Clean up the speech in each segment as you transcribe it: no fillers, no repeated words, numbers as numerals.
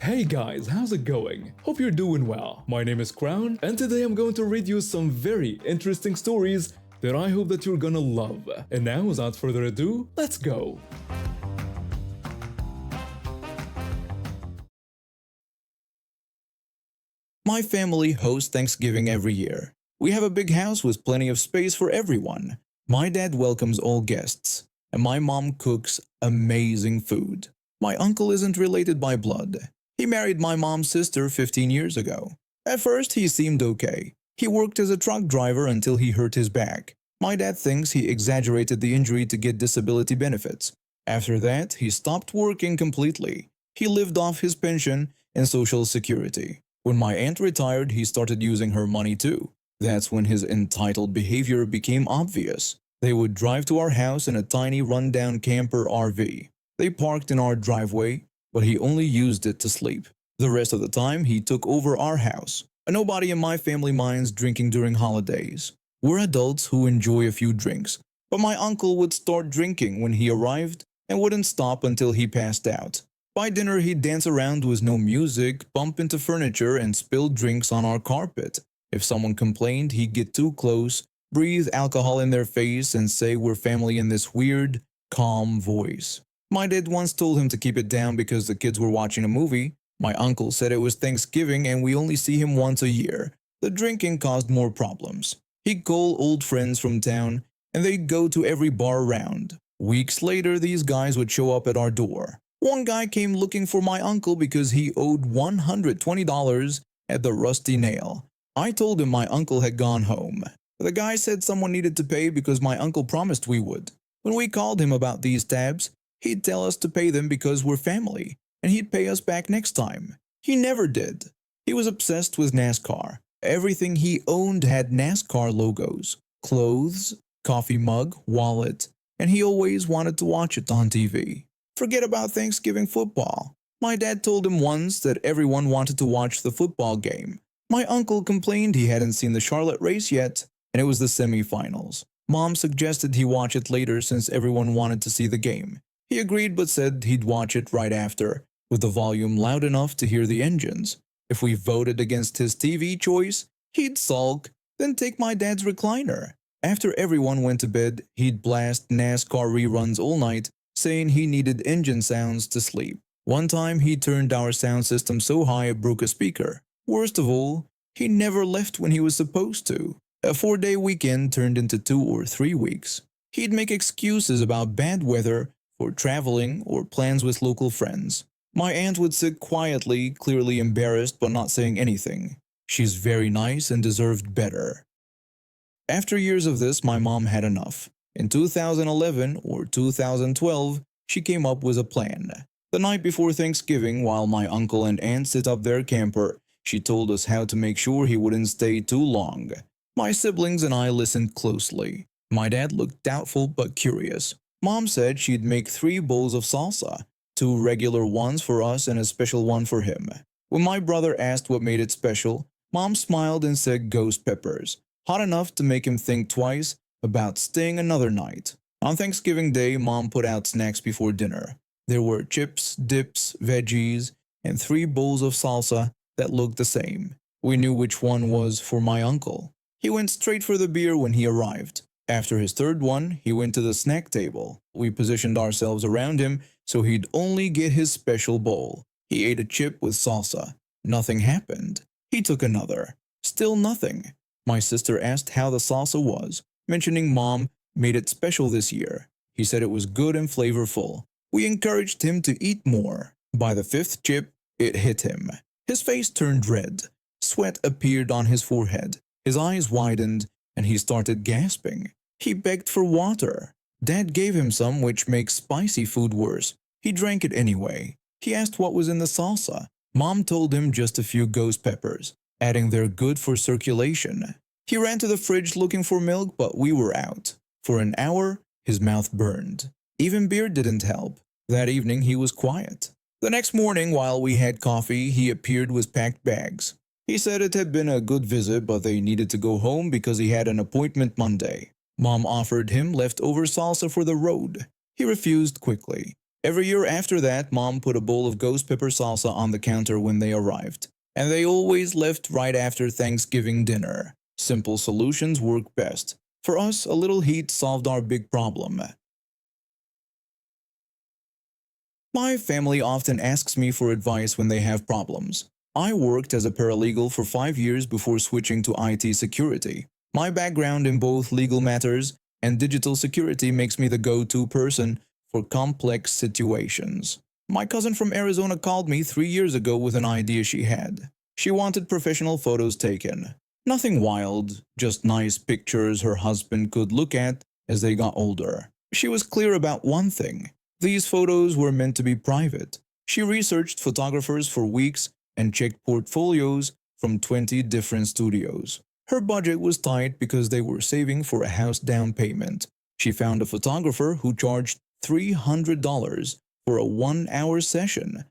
Hey guys, how's it going? Hope you're doing well. My name is Crown, and today I'm going to read you some very interesting stories that I hope that you're gonna love. And now, without further ado, let's go! My family hosts Thanksgiving every year. We have a big house with plenty of space for everyone. My dad welcomes all guests, and my mom cooks amazing food. My uncle isn't related by blood. He married my mom's sister 15 years ago. At first, he seemed okay. He worked as a truck driver until he hurt his back. My dad thinks he exaggerated the injury to get disability benefits. After that, he stopped working completely. He lived off his pension and Social Security. When my aunt retired, he started using her money too. That's when his entitled behavior became obvious. They would drive to our house in a tiny rundown camper RV. They parked in our driveway, but he only used it to sleep. The rest of the time, he took over our house. Nobody in my family minds drinking during holidays. We're adults who enjoy a few drinks, but my uncle would start drinking when he arrived and wouldn't stop until he passed out. By dinner, he'd dance around with no music, bump into furniture, and spill drinks on our carpet. If someone complained, he'd get too close, breathe alcohol in their face, and say we're family in this weird, calm voice. My dad once told him to keep it down because the kids were watching a movie. My uncle said it was Thanksgiving and we only see him once a year. The drinking caused more problems. He'd call old friends from town, and they'd go to every bar around. Weeks later, these guys would show up at our door. One guy came looking for my uncle because he owed $120 at the Rusty Nail. I told him my uncle had gone home. The guy said someone needed to pay because my uncle promised we would. When we called him about these tabs, he'd tell us to pay them because we're family, and he'd pay us back next time. He never did. He was obsessed with NASCAR. Everything he owned had NASCAR logos, clothes, coffee mug, wallet, and he always wanted to watch it on TV. Forget about Thanksgiving football. My dad told him once that everyone wanted to watch the football game. My uncle complained he hadn't seen the Charlotte race yet, and it was the semifinals. Mom suggested he watch it later since everyone wanted to see the game. He agreed but said he'd watch it right after, with the volume loud enough to hear the engines. If we voted against his TV choice, he'd sulk, then take my dad's recliner. After everyone went to bed, he'd blast NASCAR reruns all night, saying he needed engine sounds to sleep. One time, he turned our sound system so high it broke a speaker. Worst of all, he never left when he was supposed to. A 4-day weekend turned into 2 or 3 weeks. He'd make excuses about bad weather for traveling or plans with local friends. My aunt would sit quietly, clearly embarrassed but not saying anything. She's very nice and deserved better. After years of this, my mom had enough. In 2011 or 2012, she came up with a plan. The night before Thanksgiving, while my uncle and aunt set up their camper, she told us how to make sure he wouldn't stay too long. My siblings and I listened closely. My dad looked doubtful but curious. Mom said she'd make 3 bowls of salsa, 2 regular ones for us and a special one for him. When my brother asked what made it special, Mom smiled and said ghost peppers, hot enough to make him think twice about staying another night. On Thanksgiving Day, Mom put out snacks before dinner. There were chips, dips, veggies, and 3 bowls of salsa that looked the same. We knew which one was for my uncle. He went straight for the beer when he arrived. After his 3rd one, he went to the snack table. We positioned ourselves around him so he'd only get his special bowl. He ate a chip with salsa. Nothing happened. He took another. Still nothing. My sister asked how the salsa was, mentioning Mom made it special this year. He said it was good and flavorful. We encouraged him to eat more. By the 5th chip, it hit him. His face turned red. Sweat appeared on his forehead. His eyes widened, and he started gasping. He begged for water. Dad gave him some, which makes spicy food worse. He drank it anyway. He asked what was in the salsa. Mom told him just a few ghost peppers, adding they're good for circulation. He ran to the fridge looking for milk, but we were out. For an hour, his mouth burned. Even beer didn't help. That evening, he was quiet. The next morning, while we had coffee, he appeared with packed bags. He said it had been a good visit, but they needed to go home because he had an appointment Monday. Mom offered him leftover salsa for the road. He refused quickly. Every year after that, Mom put a bowl of ghost pepper salsa on the counter when they arrived, and they always left right after Thanksgiving dinner. Simple solutions work best. For us, a little heat solved our big problem. My family often asks me for advice when they have problems. I worked as a paralegal for 5 years before switching to IT security. My background in both legal matters and digital security makes me the go-to person for complex situations. My cousin from Arizona called me 3 years ago with an idea she had. She wanted professional photos taken. Nothing wild, just nice pictures her husband could look at as they got older. She was clear about one thing. These photos were meant to be private. She researched photographers for weeks and checked portfolios from 20 different studios. Her budget was tight because they were saving for a house down payment. She found a photographer who charged $300 for a 1-hour session.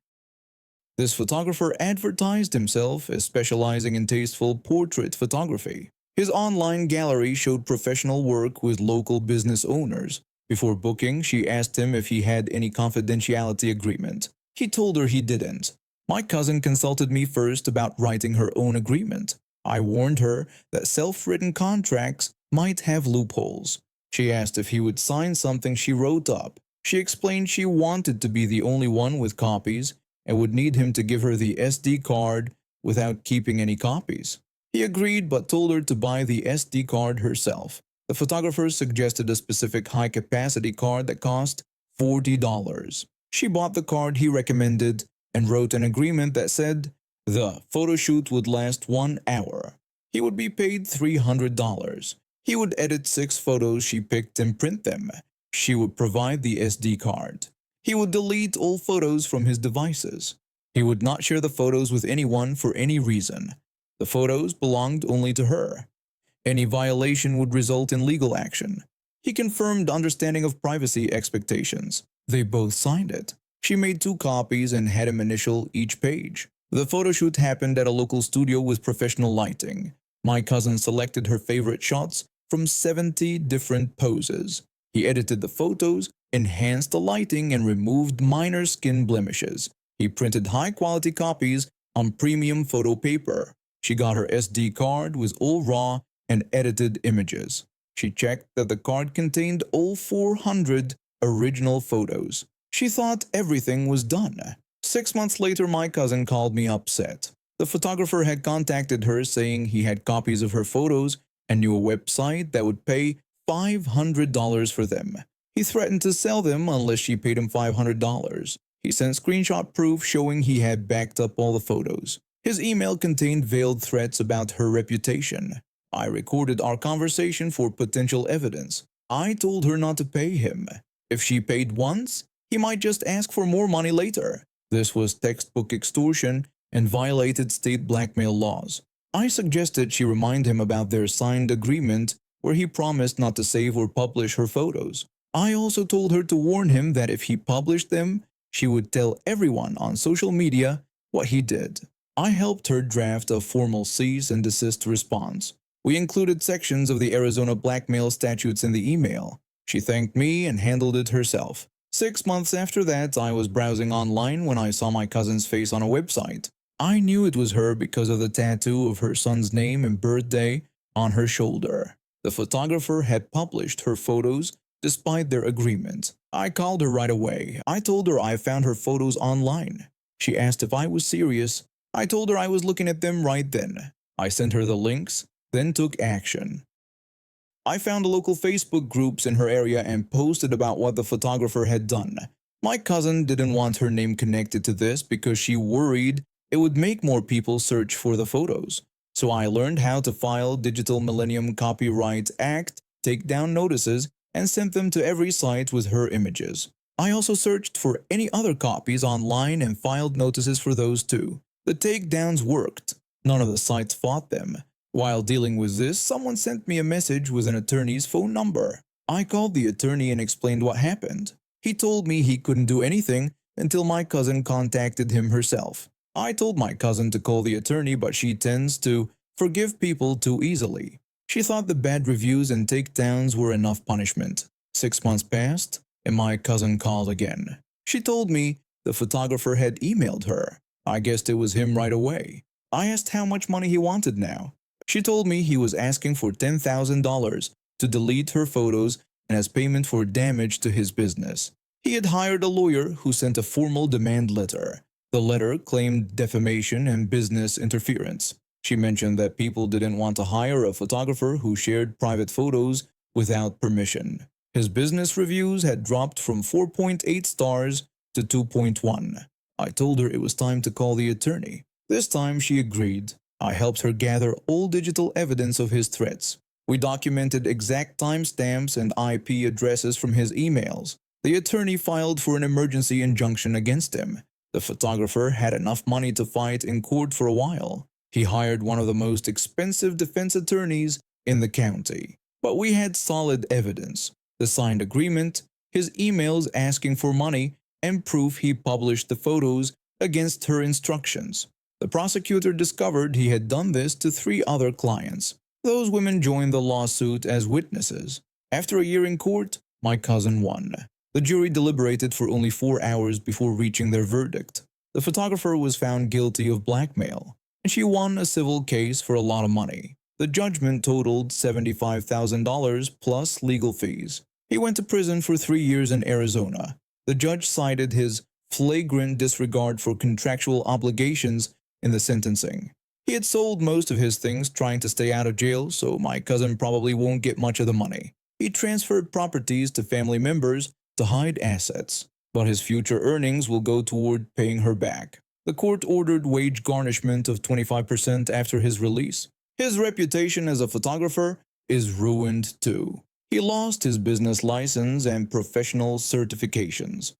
This photographer advertised himself as specializing in tasteful portrait photography. His online gallery showed professional work with local business owners. Before booking, she asked him if he had any confidentiality agreement. He told her he didn't. My cousin consulted me first about writing her own agreement. I warned her that self-written contracts might have loopholes. She asked if he would sign something she wrote up. She explained she wanted to be the only one with copies and would need him to give her the SD card without keeping any copies. He agreed but told her to buy the SD card herself. The photographer suggested a specific high-capacity card that cost $40. She bought the card he recommended and wrote an agreement that said the photo shoot would last 1 hour. He would be paid $300. He would edit 6 photos she picked and print them. She would provide the SD card. He would delete all photos from his devices. He would not share the photos with anyone for any reason. The photos belonged only to her. Any violation would result in legal action. He confirmed understanding of privacy expectations. They both signed it. She made 2 copies and had him initial each page. The photo shoot happened at a local studio with professional lighting. My cousin selected her favorite shots from 70 different poses. He edited the photos, enhanced the lighting, and removed minor skin blemishes. He printed high-quality copies on premium photo paper. She got her SD card with all raw and edited images. She checked that the card contained all 400 original photos. She thought everything was done. 6 months later, my cousin called me upset. The photographer had contacted her saying he had copies of her photos and knew a website that would pay $500 for them. He threatened to sell them unless she paid him $500. He sent screenshot proof showing he had backed up all the photos. His email contained veiled threats about her reputation. I recorded our conversation for potential evidence. I told her not to pay him. If she paid once, he might just ask for more money later. This was textbook extortion and violated state blackmail laws. I suggested she remind him about their signed agreement where he promised not to save or publish her photos. I also told her to warn him that if he published them, she would tell everyone on social media what he did. I helped her draft a formal cease and desist response. We included sections of the Arizona blackmail statutes in the email. She thanked me and handled it herself. 6 months after that, I was browsing online when I saw my cousin's face on a website. I knew it was her because of the tattoo of her son's name and birthday on her shoulder. The photographer had published her photos despite their agreement. I called her right away. I told her I found her photos online. She asked if I was serious. I told her I was looking at them right then. I sent her the links, then took action. I found local Facebook groups in her area and posted about what the photographer had done. My cousin didn't want her name connected to this because she worried it would make more people search for the photos. So I learned how to file Digital Millennium Copyright Act takedown notices and sent them to every site with her images. I also searched for any other copies online and filed notices for those too. The takedowns worked. None of the sites fought them. While dealing with this, someone sent me a message with an attorney's phone number. I called the attorney and explained what happened. He told me he couldn't do anything until my cousin contacted him herself. I told my cousin to call the attorney, but she tends to forgive people too easily. She thought the bad reviews and takedowns were enough punishment. 6 months passed, and my cousin called again. She told me the photographer had emailed her. I guessed it was him right away. I asked how much money he wanted now. She told me he was asking for $10,000 to delete her photos and as payment for damage to his business. He had hired a lawyer who sent a formal demand letter. The letter claimed defamation and business interference. She mentioned that people didn't want to hire a photographer who shared private photos without permission. His business reviews had dropped from 4.8 stars to 2.1. I told her it was time to call the attorney. This time she agreed. I helped her gather all digital evidence of his threats. We documented exact timestamps and IP addresses from his emails. The attorney filed for an emergency injunction against him. The photographer had enough money to fight in court for a while. He hired one of the most expensive defense attorneys in the county. But we had solid evidence: the signed agreement, his emails asking for money, and proof he published the photos against her instructions. The prosecutor discovered he had done this to 3 other clients. Those women joined the lawsuit as witnesses. After a year in court, my cousin won. The jury deliberated for only 4 hours before reaching their verdict. The photographer was found guilty of blackmail, and she won a civil case for a lot of money. The judgment totaled $75,000 plus legal fees. He went to prison for 3 years in Arizona. The judge cited his flagrant disregard for contractual obligations in the sentencing. He had sold most of his things trying to stay out of jail, so my cousin probably won't get much of the money. He transferred properties to family members to hide assets, but his future earnings will go toward paying her back. The court ordered wage garnishment of 25% after his release. His reputation as a photographer is ruined too. He lost his business license and professional certifications.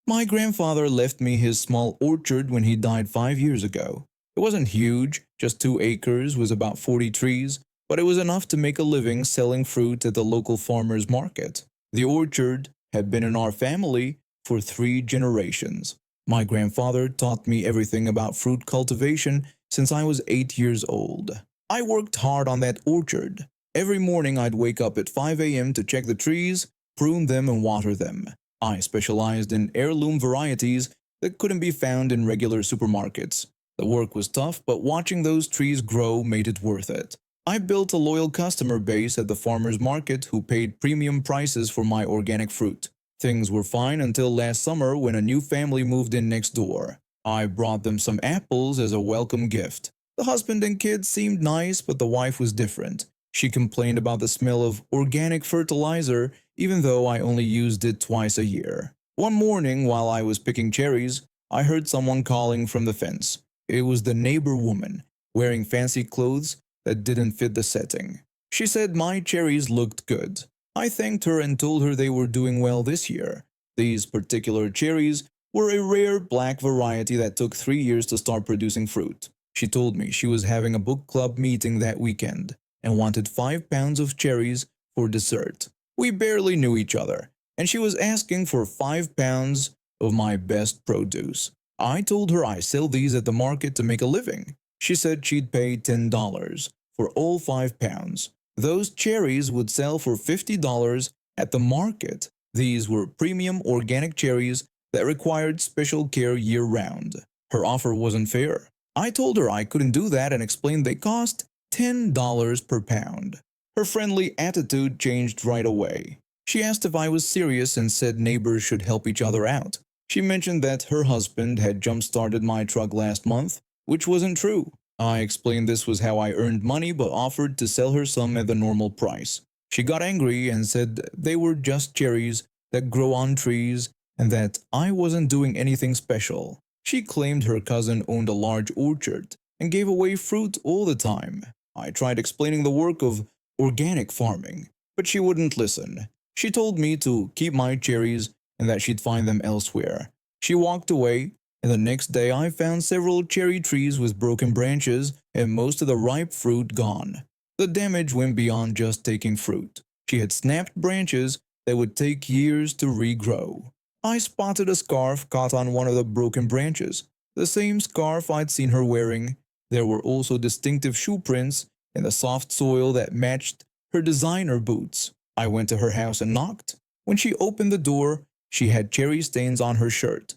My grandfather left me his small orchard when he died 5 years ago. It wasn't huge, just 2 acres with about 40 trees, but it was enough to make a living selling fruit at the local farmer's market. The orchard had been in our family for 3 generations. My grandfather taught me everything about fruit cultivation since I was 8 years old. I worked hard on that orchard. Every morning I'd wake up at 5 a.m. to check the trees, prune them and water them. I specialized in heirloom varieties that couldn't be found in regular supermarkets. The work was tough, but watching those trees grow made it worth it. I built a loyal customer base at the farmer's market who paid premium prices for my organic fruit. Things were fine until last summer when a new family moved in next door. I brought them some apples as a welcome gift. The husband and kids seemed nice, but the wife was different. She complained about the smell of organic fertilizer even though I only used it twice a year. One morning while I was picking cherries, I heard someone calling from the fence. It was the neighbor woman, wearing fancy clothes that didn't fit the setting. She said my cherries looked good. I thanked her and told her they were doing well this year. These particular cherries were a rare black variety that took 3 years to start producing fruit. She told me she was having a book club meeting that weekend and wanted 5 pounds of cherries for dessert. We barely knew each other, and she was asking for 5 pounds of my best produce. I told her I sell these at the market to make a living. She said she'd pay $10 for all 5 pounds. Those cherries would sell for $50 at the market. These were premium organic cherries that required special care year-round. Her offer wasn't fair. I told her I couldn't do that and explained they cost $10 per pound. Her friendly attitude changed right away. She asked if I was serious and said neighbors should help each other out. She mentioned that her husband had jump-started my truck last month, which wasn't true. I explained this was how I earned money but offered to sell her some at the normal price. She got angry and said they were just cherries that grow on trees and that I wasn't doing anything special. She claimed her cousin owned a large orchard and gave away fruit all the time. I tried explaining the work of organic farming, but she wouldn't listen. She told me to keep my cherries and that she'd find them elsewhere. She walked away, and the next day I found several cherry trees with broken branches and most of the ripe fruit gone. The damage went beyond just taking fruit. She had snapped branches that would take years to regrow. I spotted a scarf caught on one of the broken branches, the same scarf I'd seen her wearing. There were also distinctive shoe prints in the soft soil that matched her designer boots. I went to her house and knocked. When she opened the door, she had cherry stains on her shirt.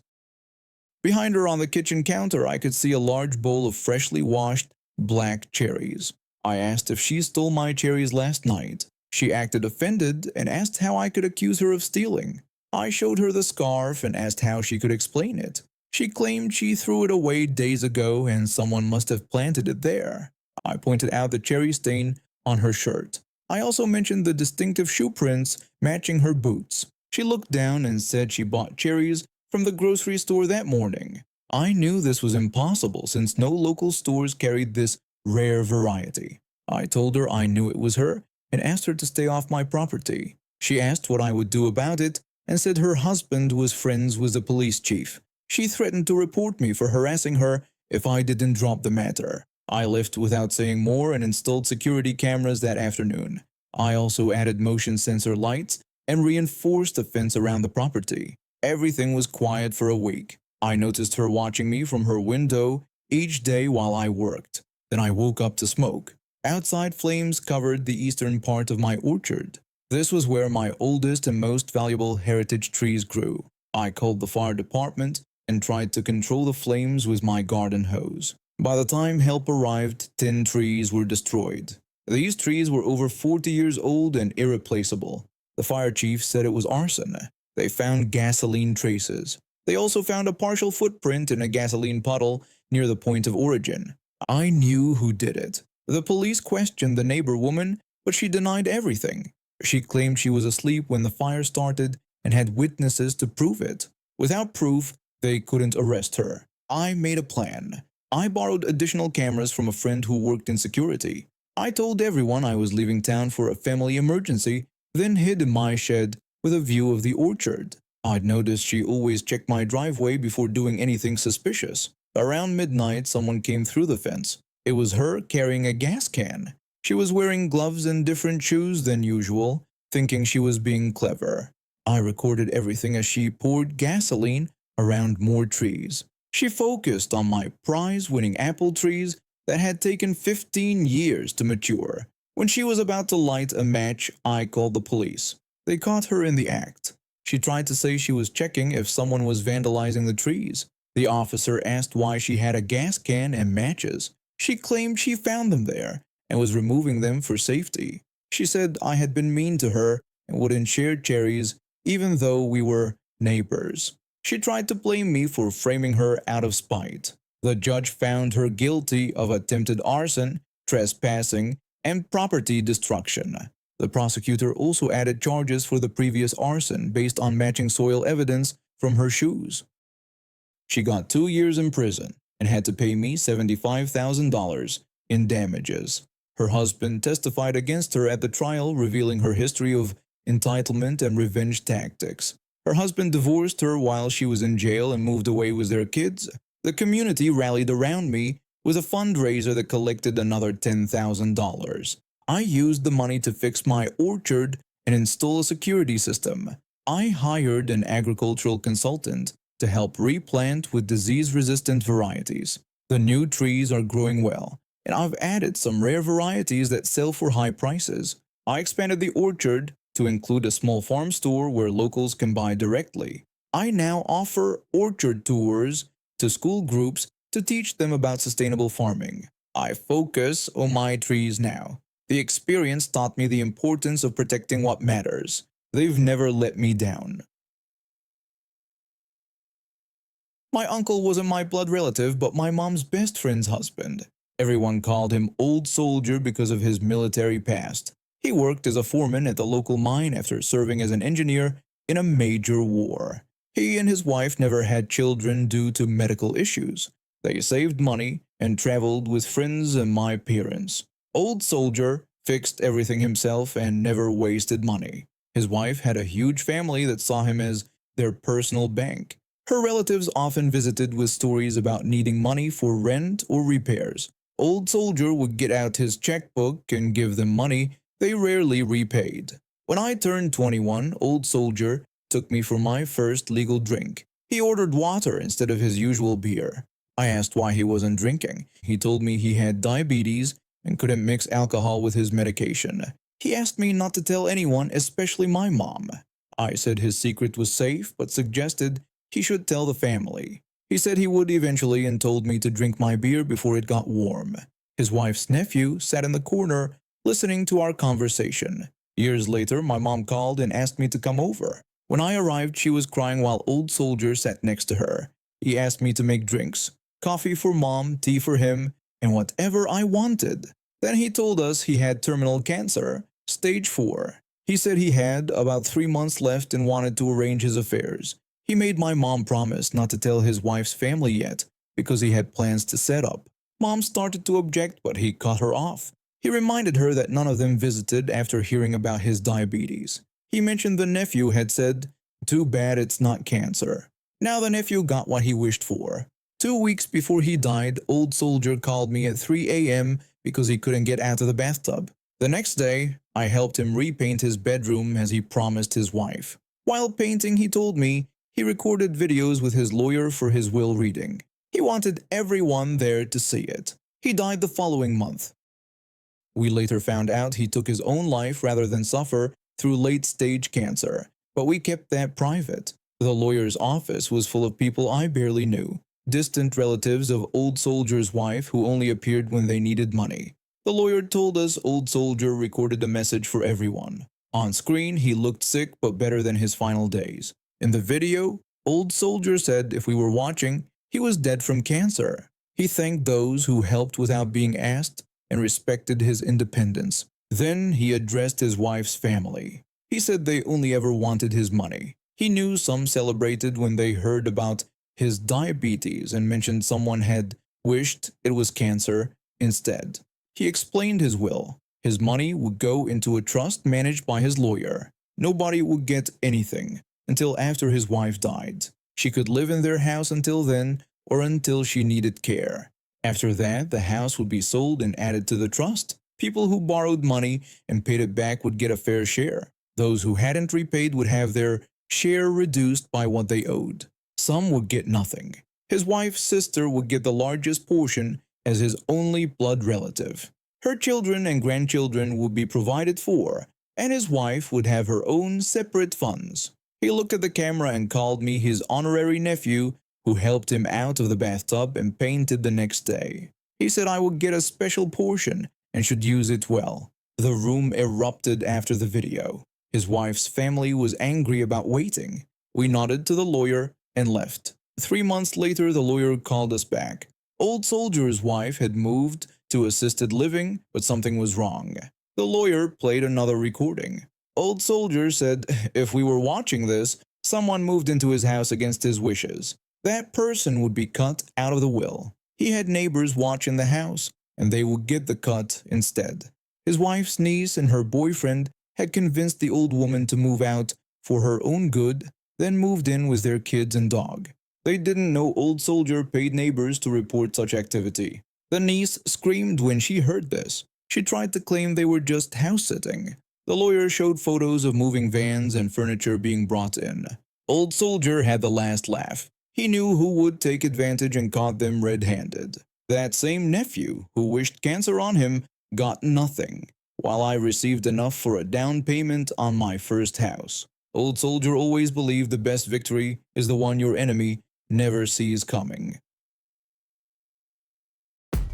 Behind her on the kitchen counter, I could see a large bowl of freshly washed black cherries. I asked if she stole my cherries last night. She acted offended and asked how I could accuse her of stealing. I showed her the scarf and asked how she could explain it. She claimed she threw it away days ago and someone must have planted it there. I pointed out the cherry stain on her shirt. I also mentioned the distinctive shoe prints matching her boots. She looked down and said she bought cherries from the grocery store that morning. I knew this was impossible since no local stores carried this rare variety. I told her I knew it was her and asked her to stay off my property. She asked what I would do about it and said her husband was friends with the police chief. She threatened to report me for harassing her if I didn't drop the matter. I left without saying more and installed security cameras that afternoon. I also added motion sensor lights and reinforced the fence around the property. Everything was quiet for a week. I noticed her watching me from her window each day while I worked. Then I woke up to smoke. Outside flames covered the eastern part of my orchard. This was where my oldest and most valuable heritage trees grew. I called the fire department and tried to control the flames with my garden hose. By the time help arrived, 10 trees were destroyed. These trees were over 40 years old and irreplaceable. The fire chief said it was arson. They found gasoline traces. They also found a partial footprint in a gasoline puddle near the point of origin. I knew who did it. The police questioned the neighbor woman, but she denied everything. She claimed she was asleep when the fire started and had witnesses to prove it. Without proof, they couldn't arrest her. I made a plan. I borrowed additional cameras from a friend who worked in security. I told everyone I was leaving town for a family emergency, then hid in my shed with a view of the orchard. I'd noticed she always checked my driveway before doing anything suspicious. Around midnight, someone came through the fence. It was her carrying a gas can. She was wearing gloves and different shoes than usual, thinking she was being clever. I recorded everything as she poured gasoline around more trees. She focused on my prize-winning apple trees that had taken 15 years to mature. When she was about to light a match, I called the police. They caught her in the act. She tried to say she was checking if someone was vandalizing the trees. The officer asked why she had a gas can and matches. She claimed she found them there and was removing them for safety. She said I had been mean to her and wouldn't share cherries even though we were neighbors. She tried to blame me for framing her out of spite. The judge found her guilty of attempted arson, trespassing, and property destruction. The prosecutor also added charges for the previous arson based on matching soil evidence from her shoes. She got 2 years in prison and had to pay me $75,000 in damages. Her husband testified against her at the trial, revealing her history of entitlement and revenge tactics. Her husband divorced her while she was in jail and moved away with their kids. The community rallied around me with a fundraiser that collected another $10,000. I used the money to fix my orchard and install a security system. I hired an agricultural consultant to help replant with disease-resistant varieties. The new trees are growing well, and I've added some rare varieties that sell for high prices. I expanded the orchard to include a small farm store where locals can buy directly. I now offer orchard tours to school groups to teach them about sustainable farming. I focus on my trees now. The experience taught me the importance of protecting what matters. They've never let me down. My uncle wasn't my blood relative, but my mom's best friend's husband. Everyone called him Old Soldier because of his military past. He worked as a foreman at the local mine after serving as an engineer in a major war. He and his wife never had children due to medical issues. They saved money and traveled with friends and my parents. Old Soldier fixed everything himself and never wasted money. His wife had a huge family that saw him as their personal bank. Her relatives often visited with stories about needing money for rent or repairs. Old Soldier would get out his checkbook and give them money they rarely repaid. When I turned 21, Old Soldier took me for my first legal drink. He ordered water instead of his usual beer. I asked why he wasn't drinking. He told me he had diabetes and couldn't mix alcohol with his medication. He asked me not to tell anyone, especially my mom. I said his secret was safe, but suggested he should tell the family. He said he would eventually and told me to drink my beer before it got warm. His wife's nephew sat in the corner listening to our conversation. Years later, my mom called and asked me to come over. When I arrived, she was crying while Old Soldier sat next to her. He asked me to make drinks, coffee for mom, tea for him, and whatever I wanted. Then he told us he had terminal cancer, stage 4. He said he had about 3 months left and wanted to arrange his affairs. He made my mom promise not to tell his wife's family yet because he had plans to set up. Mom started to object, but he cut her off. He reminded her that none of them visited after hearing about his diabetes. He mentioned the nephew had said, "Too bad it's not cancer." Now the nephew got what he wished for. 2 weeks before he died, Old Soldier called me at 3 a.m. because he couldn't get out of the bathtub. The next day, I helped him repaint his bedroom as he promised his wife. While painting, he told me he recorded videos with his lawyer for his will reading. He wanted everyone there to see it. He died the following month. We later found out he took his own life rather than suffer through late-stage cancer, but we kept that private. The lawyer's office was full of people I barely knew, distant relatives of Old Soldier's wife who only appeared when they needed money. The lawyer told us Old Soldier recorded a message for everyone. On screen, he looked sick but better than his final days. In the video, Old Soldier said if we were watching, he was dead from cancer. He thanked those who helped without being asked and respected his independence. Then he addressed his wife's family. He said they only ever wanted his money. He knew some celebrated when they heard about his diabetes and mentioned someone had wished it was cancer instead. He explained his will. His money would go into a trust managed by his lawyer. Nobody would get anything until after his wife died. She could live in their house until then or until she needed care. After that, the house would be sold and added to the trust. People who borrowed money and paid it back would get a fair share. Those who hadn't repaid would have their share reduced by what they owed. Some would get nothing. His wife's sister would get the largest portion as his only blood relative. Her children and grandchildren would be provided for, and his wife would have her own separate funds. He looked at the camera and called me his honorary nephew who helped him out of the bathtub and painted the next day. He said I would get a special portion and should use it well. The room erupted after the video. His wife's family was angry about waiting. We nodded to the lawyer and left. 3 months later, the lawyer called us back. Old Soldier's wife had moved to assisted living, but something was wrong. The lawyer played another recording. Old Soldier said if we were watching this, someone moved into his house against his wishes. That person would be cut out of the will. He had neighbors watching the house, and they would get the cut instead. His wife's niece and her boyfriend had convinced the old woman to move out for her own good, then moved in with their kids and dog. They didn't know Old Soldier paid neighbors to report such activity. The niece screamed when she heard this. She tried to claim they were just house-sitting. The lawyer showed photos of moving vans and furniture being brought in. Old Soldier had the last laugh. He knew who would take advantage and caught them red-handed. That same nephew who wished cancer on him got nothing, while I received enough for a down payment on my first house. Old Soldier always believed the best victory is the one your enemy never sees coming.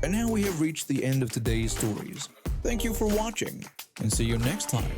And now we have reached the end of today's stories. Thank you for watching, and see you next time.